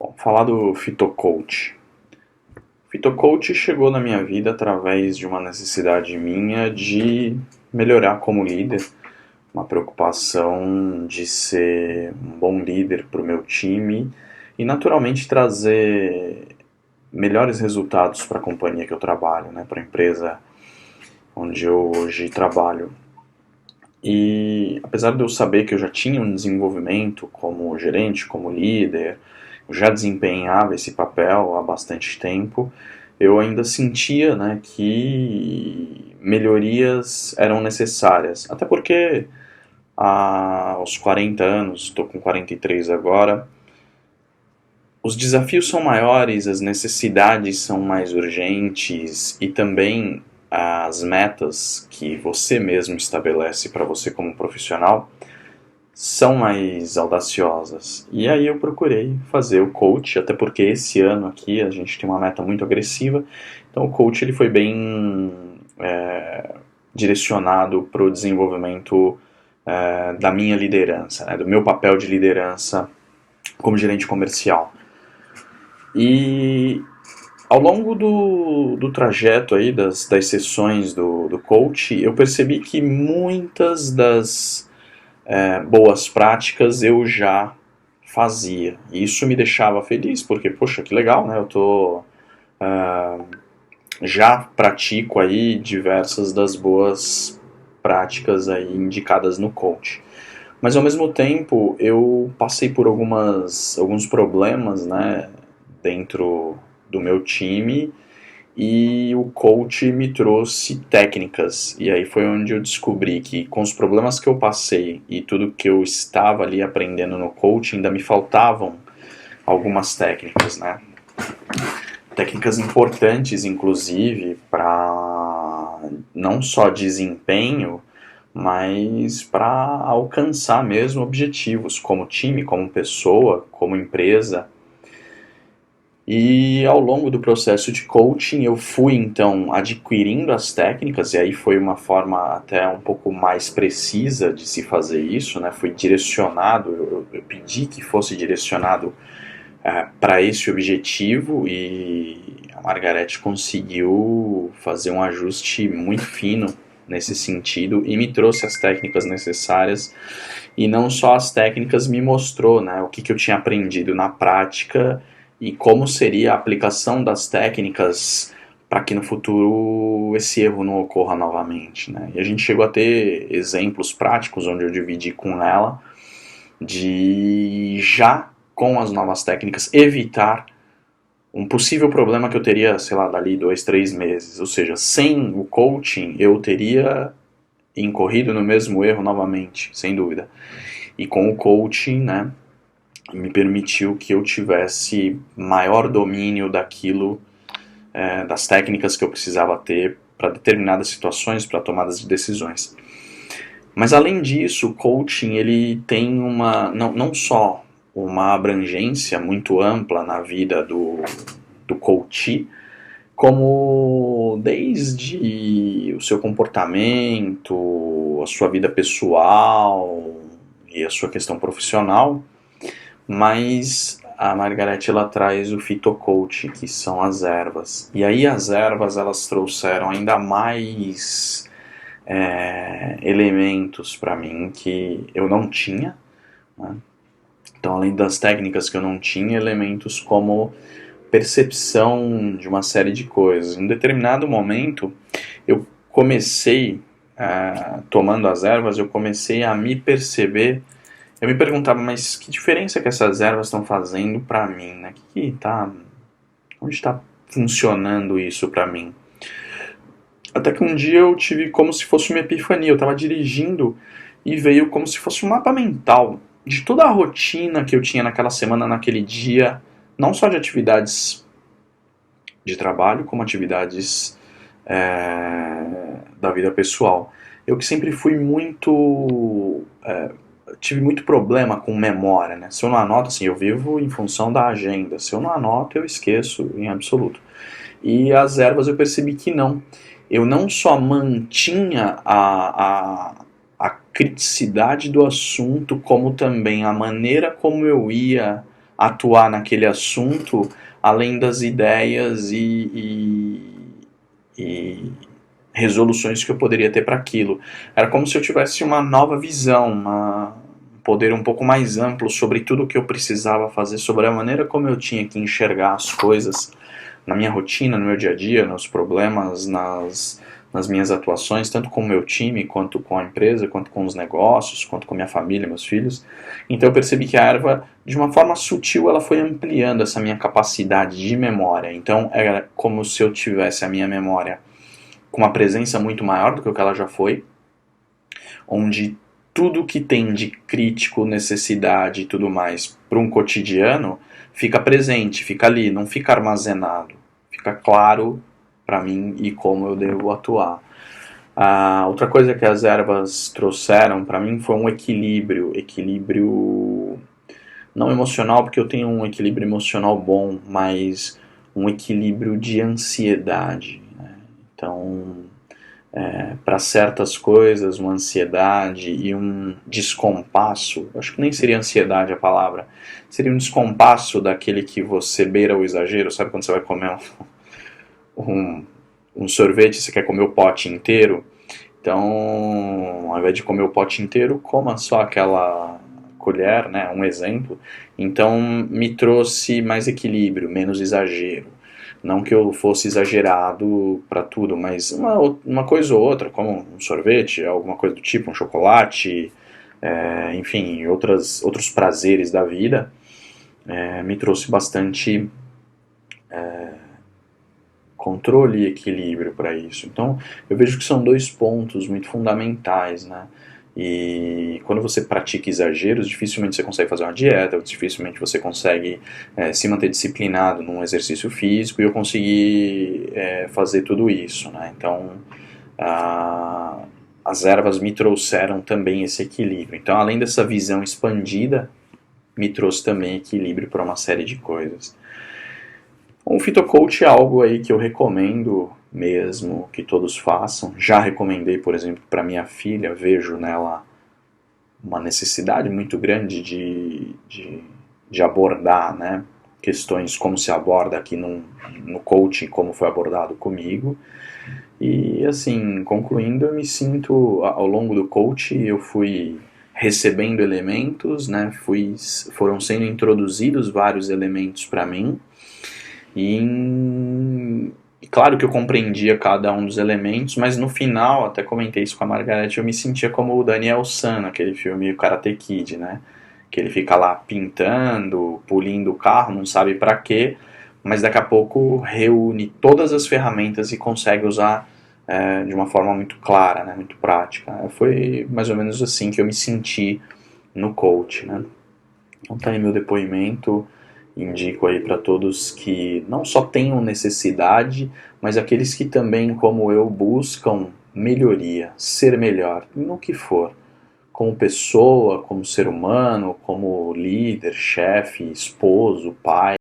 Bom, falar do Fitocoach. Fitocoach chegou na minha vida através de uma necessidade minha de melhorar como líder, uma preocupação de ser um bom líder para o meu time e, naturalmente, trazer melhores resultados para a companhia que eu trabalho, né, para a empresa onde eu hoje trabalho. E apesar de eu saber que eu já tinha um desenvolvimento como gerente, como líder, eu já desempenhava esse papel há bastante tempo, eu ainda sentia, né, que melhorias eram necessárias. Até porque aos 40 anos, estou com 43 agora, os desafios são maiores, as necessidades são mais urgentes e também as metas que você mesmo estabelece para você como profissional são mais audaciosas. E aí eu procurei fazer o coach, até porque esse ano aqui a gente tem uma meta muito agressiva, então o coach ele foi bem direcionado para o desenvolvimento da minha liderança, né, do meu papel de liderança como gerente comercial. E ao longo do trajeto aí, das sessões do coach, eu percebi que muitas das boas práticas eu já fazia. E isso me deixava feliz, porque, poxa, que legal, né? Eu tô, já pratico aí diversas das boas práticas aí indicadas no coach. Mas ao mesmo tempo eu passei por alguns problemas, né, dentro do meu time e o coach me trouxe técnicas. E aí foi onde eu descobri que com os problemas que eu passei e tudo que eu estava ali aprendendo no coaching, ainda me faltavam algumas técnicas, né? Técnicas importantes, inclusive, para não só desempenho, mas para alcançar mesmo objetivos como time, como pessoa, como empresa. E ao longo do processo de coaching eu fui então adquirindo as técnicas, e aí foi uma forma até um pouco mais precisa de se fazer isso, né? Foi direcionado, eu pedi que fosse direcionado para esse objetivo, e a Margarete conseguiu fazer um ajuste muito fino nesse sentido e me trouxe as técnicas necessárias, e não só as técnicas, me mostrou, né, o que eu tinha aprendido na prática e como seria a aplicação das técnicas para que no futuro esse erro não ocorra novamente, né? E a gente chegou a ter exemplos práticos onde eu dividi com ela de já com as novas técnicas evitar um possível problema que eu teria, sei lá, dali 2, 3 meses. Ou seja, sem o coaching eu teria incorrido no mesmo erro novamente, sem dúvida. E com o coaching, né, me permitiu que eu tivesse maior domínio daquilo, das técnicas que eu precisava ter para determinadas situações, para tomadas de decisões. Mas além disso, o coaching ele tem não só uma abrangência muito ampla na vida do coach, como desde o seu comportamento, a sua vida pessoal e a sua questão profissional, mas a Margarete ela traz o fitocoach, que são as ervas. E aí as ervas elas trouxeram ainda mais elementos para mim que eu não tinha, né? Então, além das técnicas que eu não tinha, elementos como percepção de uma série de coisas. Em um determinado momento, eu comecei, tomando as ervas, eu comecei a me perceber. Eu me perguntava, mas que diferença que essas ervas estão fazendo para mim, né? Onde está funcionando isso para mim? Até que um dia eu tive como se fosse uma epifania. Eu estava dirigindo e veio como se fosse um mapa mental de toda a rotina que eu tinha naquela semana, naquele dia, não só de atividades de trabalho, como atividades da vida pessoal. Eu que sempre fui muito... tive muito problema com memória, né? Se eu não anoto, assim, eu vivo em função da agenda. Se eu não anoto, eu esqueço em absoluto. E as ervas eu percebi que não. Eu não só mantinha a criticidade do assunto, como também a maneira como eu ia atuar naquele assunto, além das ideias e resoluções que eu poderia ter para aquilo. Era como se eu tivesse uma nova visão, um poder um pouco mais amplo sobre tudo o que eu precisava fazer, sobre a maneira como eu tinha que enxergar as coisas na minha rotina, no meu dia a dia, nos problemas, nas minhas atuações, tanto com o meu time, quanto com a empresa, quanto com os negócios, quanto com a minha família, meus filhos. Então eu percebi que a erva, de uma forma sutil, ela foi ampliando essa minha capacidade de memória. Então era como se eu tivesse a minha memória com uma presença muito maior do que o que ela já foi, onde tudo que tem de crítico, necessidade e tudo mais para um cotidiano fica presente, fica ali, não fica armazenado, fica claro para mim e como eu devo atuar. Outra coisa que as ervas trouxeram para mim foi um equilíbrio não emocional, porque eu tenho um equilíbrio emocional bom, mas um equilíbrio de ansiedade, né? Então, para certas coisas, uma ansiedade e um descompasso, acho que nem seria ansiedade a palavra, seria um descompasso daquele que você beira o exagero, sabe quando você vai comer um, um sorvete e você quer comer o pote inteiro? Então, ao invés de comer o pote inteiro, coma só aquela colher, né, um exemplo. Então, me trouxe mais equilíbrio, menos exagero. Não que eu fosse exagerado para tudo, mas uma coisa ou outra, como um sorvete, alguma coisa do tipo, um chocolate, enfim, outros prazeres da vida, me trouxe bastante controle e equilíbrio para isso. Então, eu vejo que são dois pontos muito fundamentais, né? E quando você pratica exageros, dificilmente você consegue fazer uma dieta, dificilmente você consegue se manter disciplinado num exercício físico, e eu consegui fazer tudo isso, né? Então, as ervas me trouxeram também esse equilíbrio. Então, além dessa visão expandida, me trouxe também equilíbrio para uma série de coisas. Um fitocoach é algo aí que eu recomendo mesmo que todos façam. Já recomendei, por exemplo, para minha filha, vejo nela uma necessidade muito grande de abordar, né, questões como se aborda aqui no coaching, como foi abordado comigo. E assim, concluindo, eu me sinto, ao longo do coaching, eu fui recebendo elementos, né, foram sendo introduzidos vários elementos para mim, e claro que eu compreendia cada um dos elementos, mas no final, até comentei isso com a Margareth, eu me sentia como o Daniel San, naquele filme Karate Kid, né? Que ele fica lá pintando, polindo o carro, não sabe para quê, mas daqui a pouco reúne todas as ferramentas e consegue usar de uma forma muito clara, né? Muito prática. Foi mais ou menos assim que eu me senti no coach, né? Então tá aí meu depoimento. Indico aí para todos que não só tenham necessidade, mas aqueles que também, como eu, buscam melhoria, ser melhor, no que for, como pessoa, como ser humano, como líder, chefe, esposo, pai.